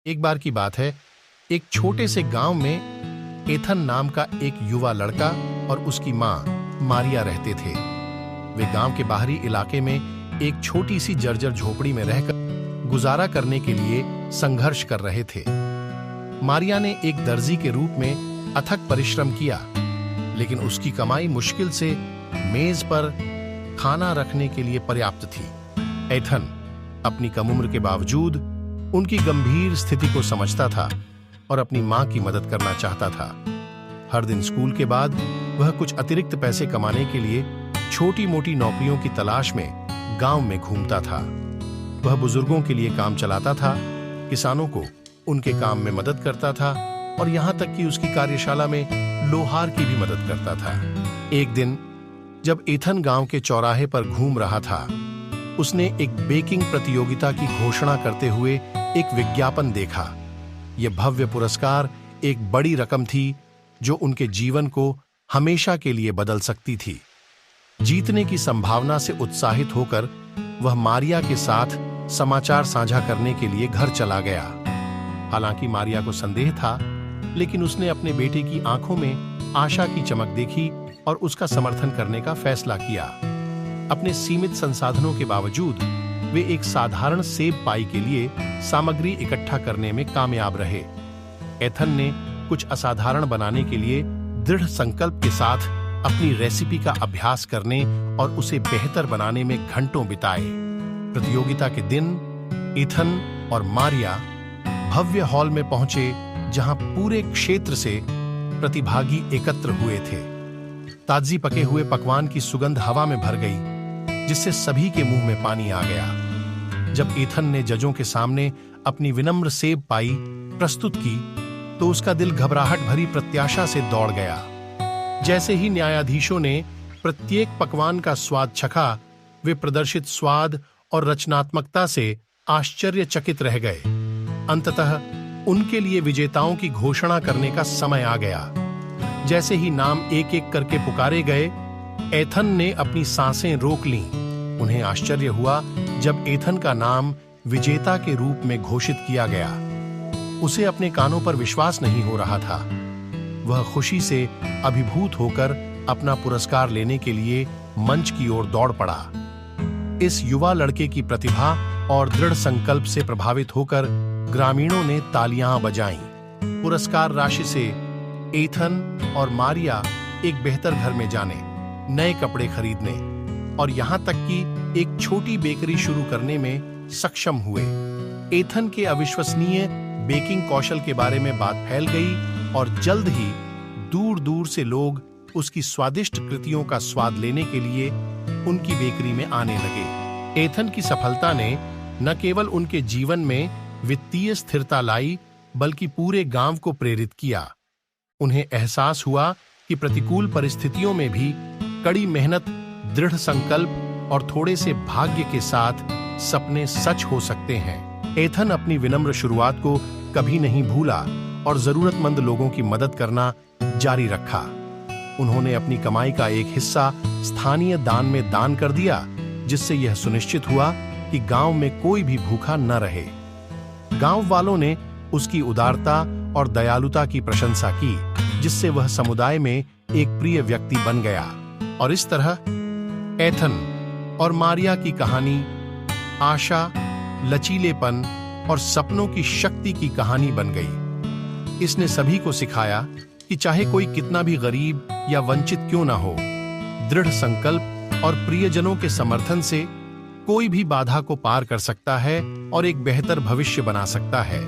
एक बार की बात है, एक छोटे से गांव में एथन नाम का एक युवा लड़का और उसकी मां मारिया रहते थे। वे गांव के बाहरी इलाके में एक छोटी सी जर्जर झोपड़ी में रहकर गुजारा करने के लिए संघर्ष कर रहे थे। मारिया ने एक दर्जी के रूप में अथक परिश्रम किया, लेकिन उसकी कमाई मुश्किल से मेज पर खाना रखने के लिए पर्याप्त थी। एथन अपनी कम उम्र के बावजूद उनकी गंभीर स्थिति को समझता था और अपनी मां की मदद करना चाहता था। हर दिन स्कूल के बाद वह कुछ अतिरिक्त पैसे कमाने के लिए छोटी मोटी नौकरियों की तलाश में गांव में घूमता था। वह बुजुर्गों के लिए काम चलाता था, किसानों को उनके काम में मदद करता था और यहां तक कि उसकी कार्यशाला में लोहार की भी मदद करता था। एक दिन जब एथन गांव के चौराहे पर घूम रहा था, उसने एक बेकिंग प्रतियोगिता की घोषणा करते हुए एक विज्ञापन देखा। यह भव्य पुरस्कार एक बड़ी रकम थी जो उनके जीवन को हमेशा के लिए बदल सकती थी। जीतने की संभावना से उत्साहित होकर वह मारिया के साथ समाचार साझा करने के लिए घर चला गया। हालांकि मारिया को संदेह था, लेकिन उसने अपने बेटे की आंखों में आशा की चमक देखी और उसका समर्थन करने का फैसला किया। अपने सीमित संसाधनों के बावजूद वे एक साधारण सेब पाई के लिए सामग्री इकट्ठा करने में कामयाब रहे। एथन ने कुछ असाधारण बनाने के लिए दृढ़ संकल्प के साथ अपनी रेसिपी का अभ्यास करने और उसे बेहतर बनाने में घंटों बिताए। प्रतियोगिता के दिन एथन और मारिया भव्य हॉल में पहुंचे, जहां पूरे क्षेत्र से प्रतिभागी एकत्र हुए थे। ताजी पके हुए पकवान की सुगंध हवा में भर गई, जिससे सभी के मुंह में पानी आ गया। जब एथन ने जजों के सामने अपनी विनम्र सेब पाई प्रस्तुत की, तो उसका दिल घबराहट भरी प्रत्याशा से दौड़ गया। जैसे ही न्यायाधीशों ने प्रत्येक पकवान का स्वाद चखा, वे प्रदर्शित स्वाद और रचनात्मकता से आश्चर्यचकित रह गए। अंततः उनके लिए विजेताओं की घोषणा करने का समय आ गया। जैसे ही नाम एक एक करके पुकारे गए, एथन ने अपनी सांसें रोक लीं। उन्हें आश्चर्य हुआ जब एथन का नाम विजेता के रूप में घोषित किया गया। उसे अपने कानों पर विश्वास नहीं हो रहा था। वह खुशी से अभिभूत होकर अपना पुरस्कार लेने के लिए मंच की ओर दौड़ पड़ा। इस युवा लड़के की प्रतिभा और दृढ़ संकल्प से प्रभावित होकर ग्रामीणों ने तालियां बजाईं। पुरस्कार राशि से एथन और मारिया एक बेहतर घर में जाने, नए कपड़े खरीदने और यहां तक कि एक छोटी बेकरी शुरू करने में सक्षम हुए। एथन के अविश्वसनीय बेकिंग कौशल के बारे में बात फैल गई और जल्द ही दूर दूर से लोग उसकी स्वादिष्ट कृतियों का स्वाद लेने के लिए उनकी बेकरी में आने लगे। एथन की सफलता ने न केवल उनके जीवन में वित्तीय स्थिरता लाई, बल्कि पूरे गांव को प्रेरित किया। उन्हें एहसास हुआ कि प्रतिकूल परिस्थितियों में भी कड़ी मेहनत, दृढ़ संकल्प और थोड़े से भाग्य के साथ सपने सच हो सकते हैं। एथन अपनी विनम्र शुरुआत को कभी नहीं भूला और जरूरतमंद लोगों की मदद करना जारी रखा। उन्होंने अपनी कमाई का एक हिस्सा स्थानीय दान में दान कर दिया, जिससे यह सुनिश्चित हुआ कि गांव में कोई भी भूखा न रहे। गांव वालों ने उसकी उदारता और दयालुता की प्रशंसा की, जिससे वह समुदाय में एक प्रिय व्यक्ति बन गया। और इस तरह एथन और मारिया की कहानी आशा, लचीलेपन और सपनों की शक्ति की कहानी बन गई। इसने सभी को सिखाया कि चाहे कोई कितना भी गरीब या वंचित क्यों ना हो, दृढ़ संकल्प और प्रियजनों के समर्थन से कोई भी बाधा को पार कर सकता है और एक बेहतर भविष्य बना सकता है।